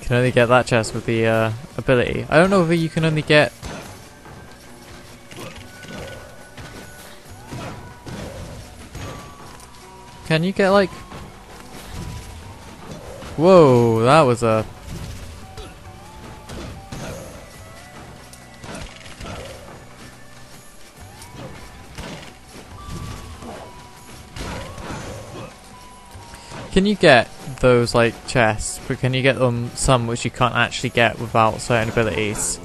can only get that chest with the ability. I don't know whether you can only get... Can you get like... Whoa, that was a... Can you get those like chests, but can you get them some which you can't actually get without certain abilities?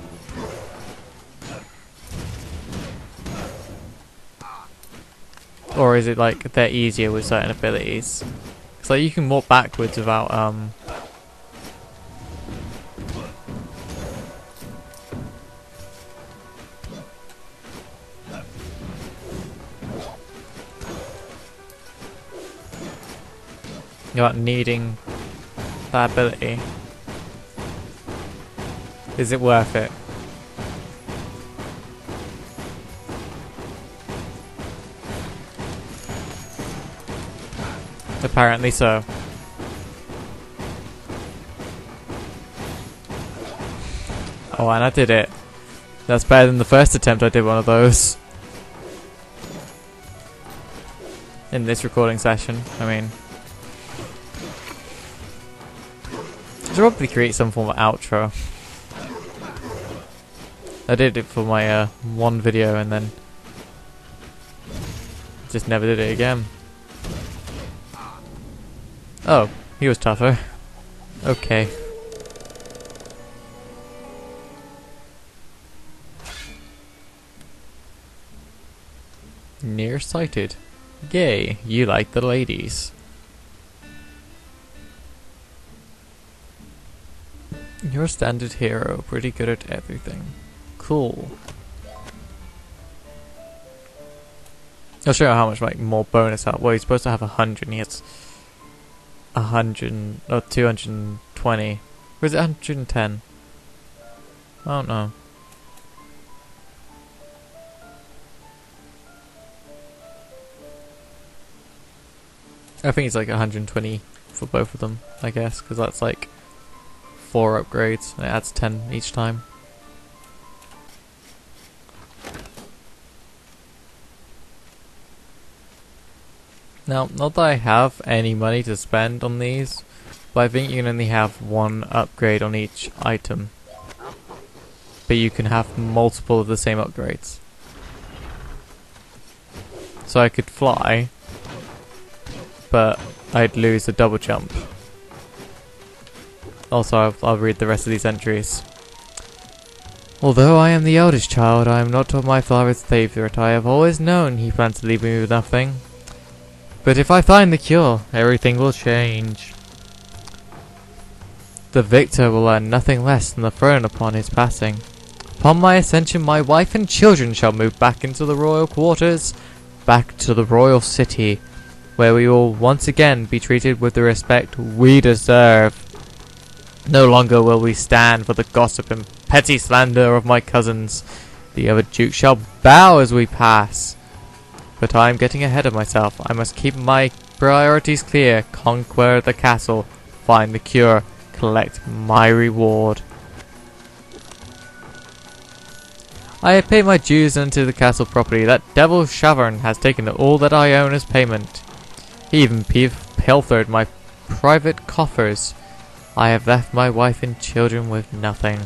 Or is it like they're easier with certain abilities? It's like you can walk backwards without without needing that ability. Is it worth it? Apparently so. Oh, and I did it. That's better than the first attempt I did one of those. In this recording session, I mean. I should probably create some form of outro. I did it for my one video and then just never did it again. Oh, he was tougher. Okay. Nearsighted. Yay, you like the ladies. You're a standard hero, pretty good at everything. Cool. I'll show you how much like more bonus out. Well, he's supposed to have 100 and he has 100 or 220. Or is it 110? I don't know. I think it's like 120 for both of them, I guess, because that's like 4 upgrades and it adds 10 each time. Now, not that I have any money to spend on these, but I think you can only have 1 upgrade on each item. But you can have multiple of the same upgrades. So I could fly, but I'd lose the double jump. Also, I'll read the rest of these entries. Although I am the eldest child, I am not my father's favourite. I have always known he plans to leave me with nothing. But if I find the cure, everything will change. The victor will earn nothing less than the throne upon his passing. Upon my ascension, my wife and children shall move back into the royal quarters, back to the royal city, where we will once again be treated with the respect we deserve. No longer will we stand for the gossip and petty slander of my cousins. The other dukes shall bow as we pass. But I am getting ahead of myself. I must keep my priorities clear. Conquer the castle, find the cure, collect my reward. I have paid my dues unto the castle property. That devil Shavern has taken all that I own as payment. He even pilfered my private coffers. I have left my wife and children with nothing.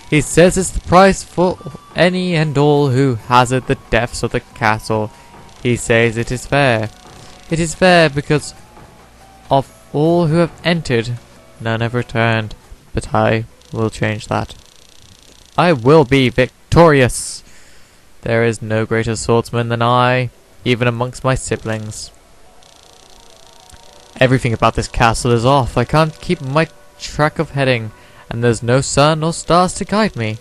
He says it's the price for any and all who hazard the depths of the castle. He says it is fair. It is fair because of all who have entered, none have returned. But I will change that. I will be victorious. There is no greater swordsman than I, even amongst my siblings. Everything about this castle is off. I can't keep my track of heading, and there's no sun or stars to guide me.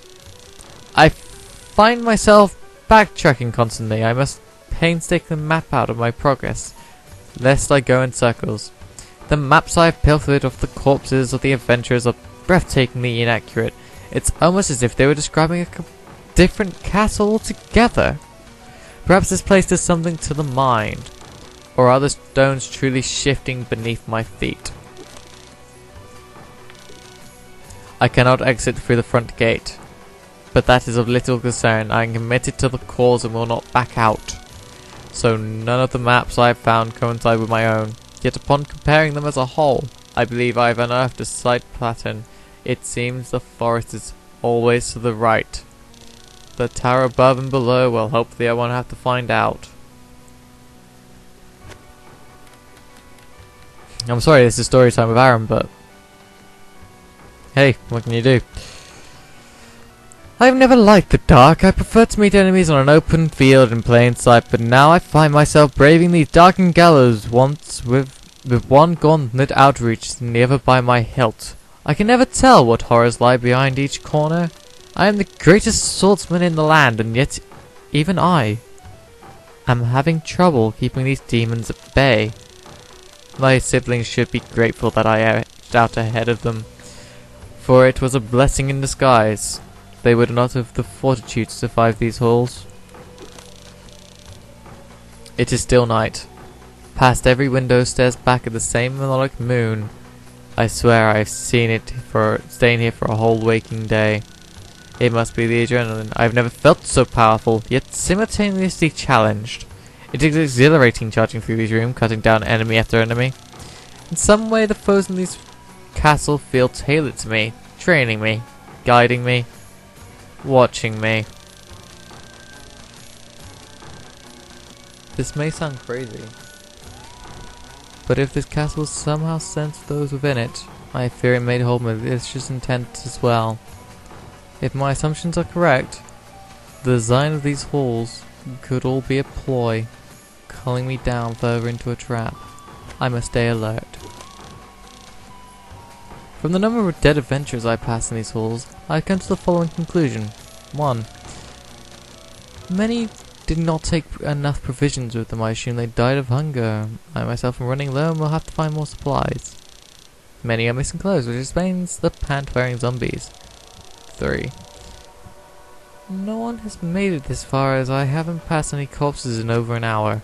I find myself backtracking constantly. I must painstakingly map out of my progress, lest I go in circles. The maps I have pilfered of the corpses of the adventurers are breathtakingly inaccurate. It's almost as if they were describing a different castle altogether. Perhaps this place does something to the mind, or are the stones truly shifting beneath my feet? I cannot exit through the front gate. But that is of little concern. I am committed to the cause and will not back out. So none of the maps I have found coincide with my own. Yet upon comparing them as a whole, I believe I have unearthed a slight pattern. It seems the forest is always to the right. The tower above and below, well, hopefully I won't have to find out. I'm sorry this is story time with Aaron, but hey, what can you do? I've never liked the dark. I prefer to meet enemies on an open field in plain sight, but now I find myself braving these darkened gallows, once with one gauntlet outreached and the other by my hilt. I can never tell what horrors lie behind each corner. I am the greatest swordsman in the land, and yet even I am having trouble keeping these demons at bay. My siblings should be grateful that I edged out ahead of them, for it was a blessing in disguise. They would not have the fortitude to survive these halls. It is still night. Past every window stares back at the same melodic moon. I swear I have seen it for staying here for a whole waking day. It must be the adrenaline. I have never felt so powerful, yet simultaneously challenged. It is exhilarating charging through these rooms, cutting down enemy after enemy. In some way the foes in this castle feel tailored to me, training me, guiding me, watching me. This may sound crazy, but if this castle somehow sensed those within it, I fear it may hold malicious intent as well. If my assumptions are correct, the design of these halls could all be a ploy, culling me down further into a trap. I must stay alert. From the number of dead adventurers I pass in these halls, I come to the following conclusion. 1. Many did not take enough provisions with them. I assume they died of hunger. I myself am running low and will have to find more supplies. Many are missing clothes, which explains the pant-wearing zombies. 3. No one has made it this far, as I haven't passed any corpses in over an hour.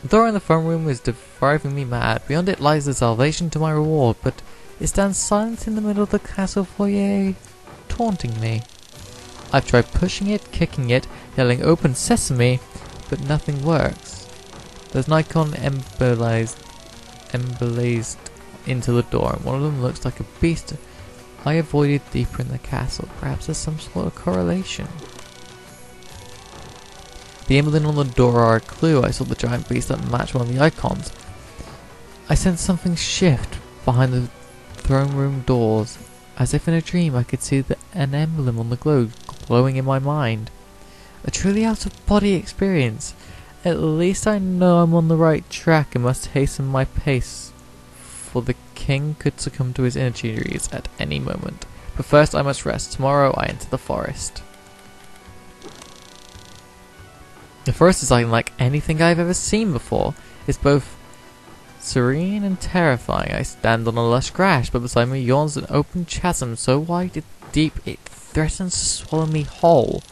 The door in the front room is driving me mad. Beyond it lies the salvation to my reward, but it stands silent in the middle of the castle foyer, taunting me. I've tried pushing it, kicking it, yelling open sesame, but nothing works. There's an icon emblazed into the door, and one of them looks like a beast I avoided deeper in the castle. Perhaps there's some sort of correlation. The emblem on the door are a clue. I saw the giant beast that matched one of the icons. I sensed something shift behind the throne room doors. As if in a dream, I could see an emblem on the globe glowing in my mind. A truly out-of-body experience. At least I know I'm on the right track and must hasten my pace, for the king could succumb to his injuries at any moment. But first I must rest. Tomorrow I enter the forest. The forest is unlike anything I've ever seen before. It's both serene and terrifying. I stand on a lush grass, but beside me yawns an open chasm so wide and deep it threatens to swallow me whole.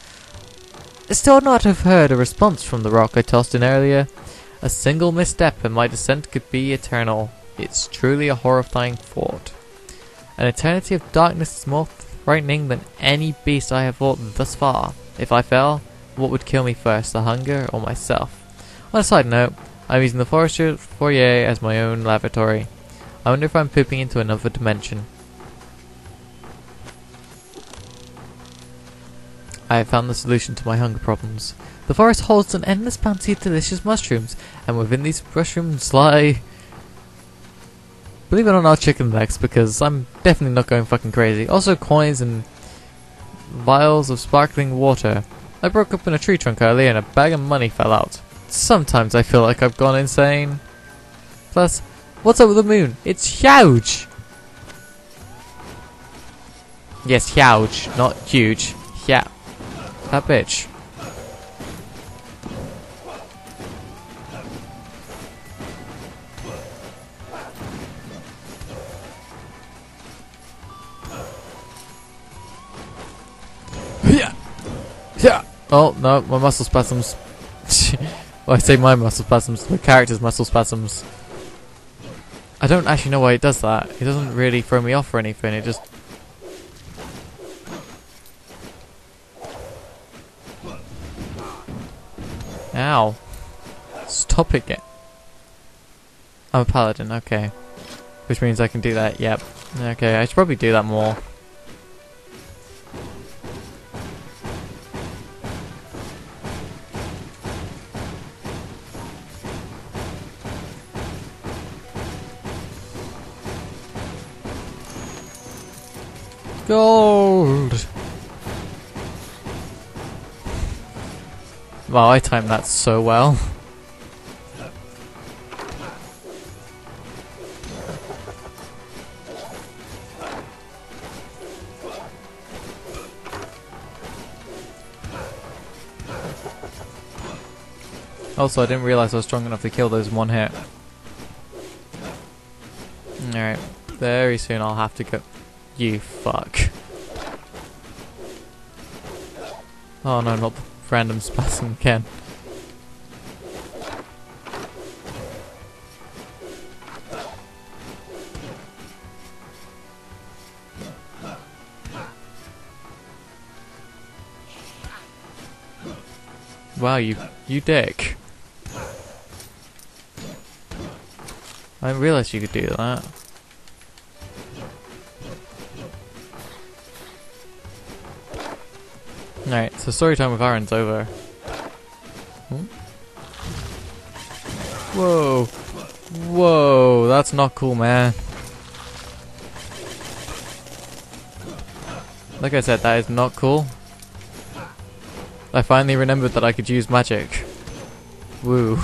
I still not have heard a response from the rock I tossed in earlier. A single misstep and my descent could be eternal. It's truly a horrifying thought. An eternity of darkness is more frightening than any beast I have fought thus far. If I fell, what would kill me first, the hunger or myself? On a side note, I'm using the forest foyer as my own lavatory. I wonder if I'm pooping into another dimension. I have found the solution to my hunger problems. The forest holds an endless bounty of delicious mushrooms, and within these mushrooms lie... believe it or not, chicken legs, because I'm definitely not going fucking crazy. Also coins and vials of sparkling water. I broke up in a tree trunk earlier and a bag of money fell out. Sometimes I feel like I've gone insane. Plus, what's up with the moon? It's huge! Yes, huge, not huge. Yeah. That bitch. Yeah. Yeah. Oh no, my muscle spasms. Well, I say my muscle spasms, the character's muscle spasms. I don't actually know why it does that. It doesn't really throw me off or anything. It just... Ow. Stop it. I'm a paladin, okay. Which means I can do that, yep. Okay, I should probably do that more. Gold! Wow, I timed that so well. Also, I didn't realize I was strong enough to kill those in one hit. Alright, very soon I'll have to go... You fuck. Oh no, not the random spasm again. Wow, you dick. I didn't realise you could do that. Alright, so story time with Aaron's over. Hmm? Whoa. Whoa, that's not cool, man. Like I said, that is not cool. I finally remembered that I could use magic. Woo.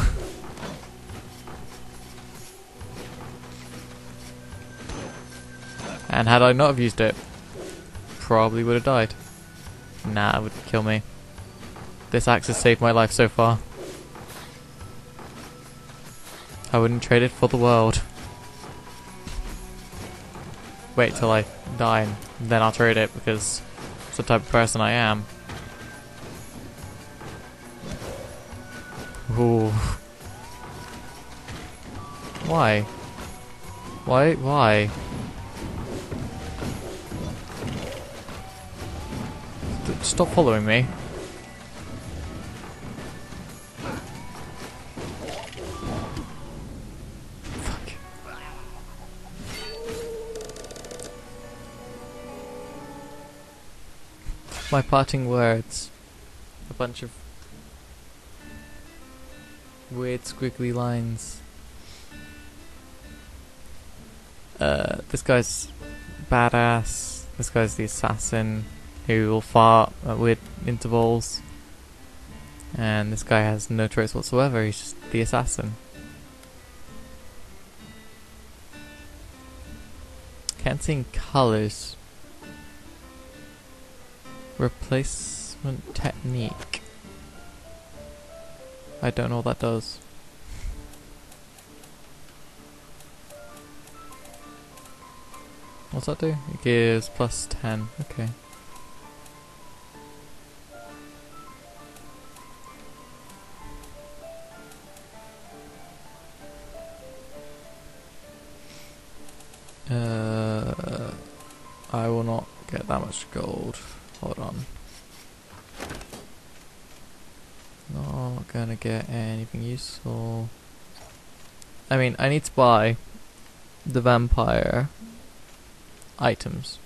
And had I not have used it, probably would have died. Nah, it would kill me. This axe has saved my life so far. I wouldn't trade it for the world. Wait till I die and then I'll trade it because it's the type of person I am. Ooh. Why? Why? Stop following me. Fuck. My parting words. A bunch of weird squiggly lines. This guy's badass. This guy's the assassin who will fart at weird intervals. And this guy has no traits whatsoever, he's just the assassin. Can't see in colours. Replacement technique. I don't know what that does. What's that do? It gives plus 10. Okay. I will not get that much gold. Hold on. Not gonna get anything useful. I mean, I need to buy the vampire items.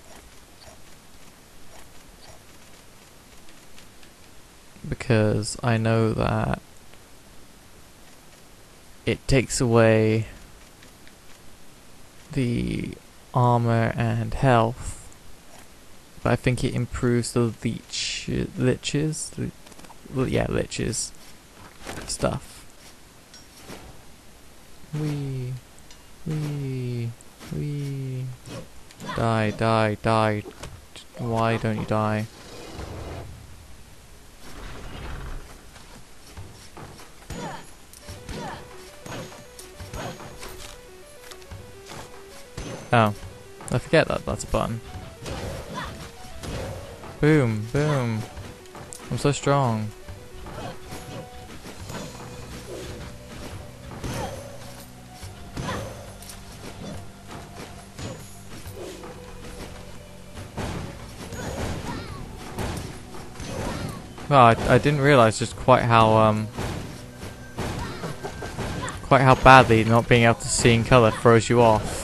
Because I know that it takes away the armor and health, but I think it improves the liches stuff. Wee. Die. Why don't you die? Oh, I forget that that's a button. Boom. I'm so strong. Well, I didn't realise just quite how badly not being able to see in colour throws you off.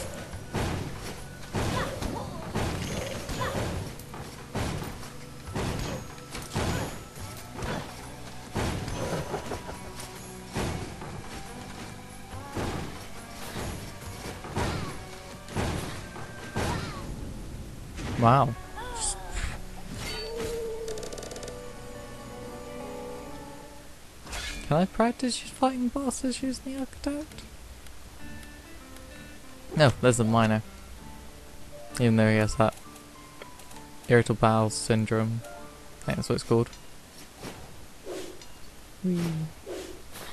Wow. Can I practice fighting bosses using the architect? No, there's the miner. Even though he has that irritable bowel syndrome. I think that's what it's called. Whee.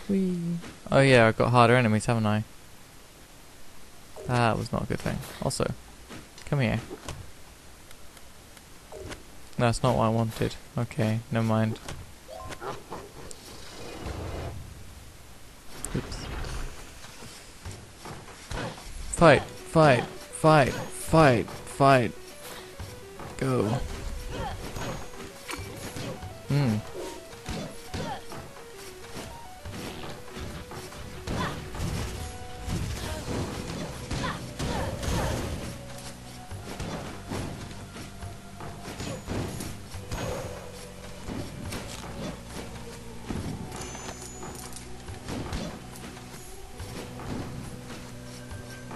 Whee. Oh yeah, I've got harder enemies, haven't I? That was not a good thing. Also, come here. No, that's not what I wanted. Okay, never mind. Oops. Fight, fight, fight, fight, fight. Go. Hmm.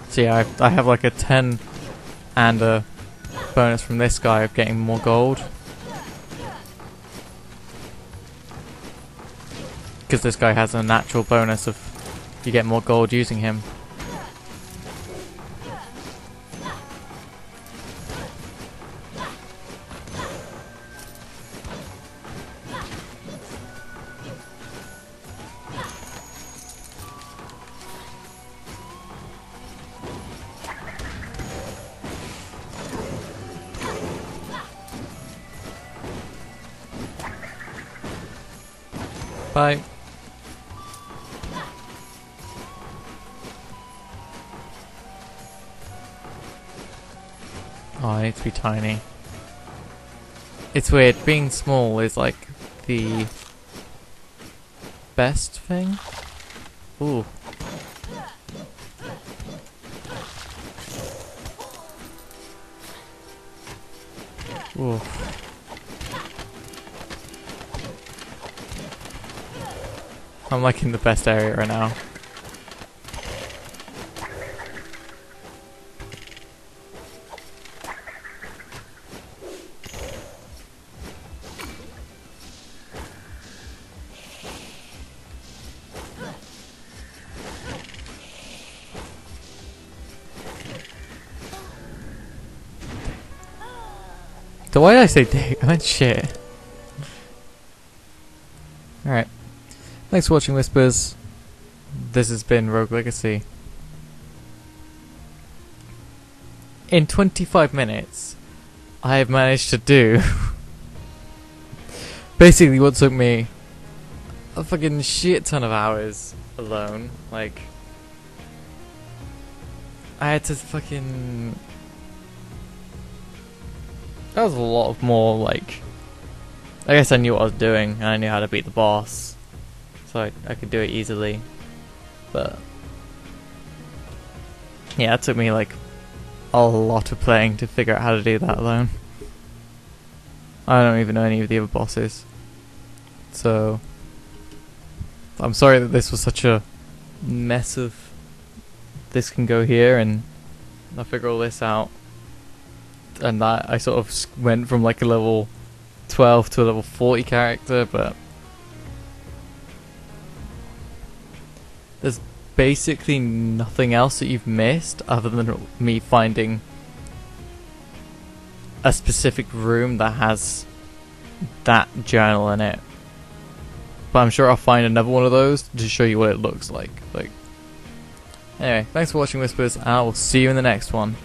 So yeah, I have like a 10 and a bonus from this guy of getting more gold. Because this guy has a natural bonus of you get more gold using him. Bye. Oh, I need to be tiny. It's weird, being small is like the best thing. Ooh. Ooh. I'm like in the best area right now. So why did I say dig? I meant shit. Alright. Thanks for watching, Whispers. This has been Rogue Legacy. In 25 minutes, I have managed to do basically what took me a fucking shit ton of hours alone. Like, I had to fucking... That was a lot of more, like... I guess I knew what I was doing, and I knew how to beat the boss. So I could do it easily. But... yeah, it took me, like, a lot of playing to figure out how to do that alone. I don't even know any of the other bosses. So... I'm sorry that this was such a mess of... this can go here, and I'll figure all this out. And that I sort of went from like a level 12 to a level 40 character, but there's basically nothing else that you've missed other than me finding a specific room that has that journal in it. But I'm sure I'll find another one of those to show you what it looks like. Anyway, thanks for watching, Whispers, and I will see you in the next one.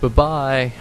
Bye-bye.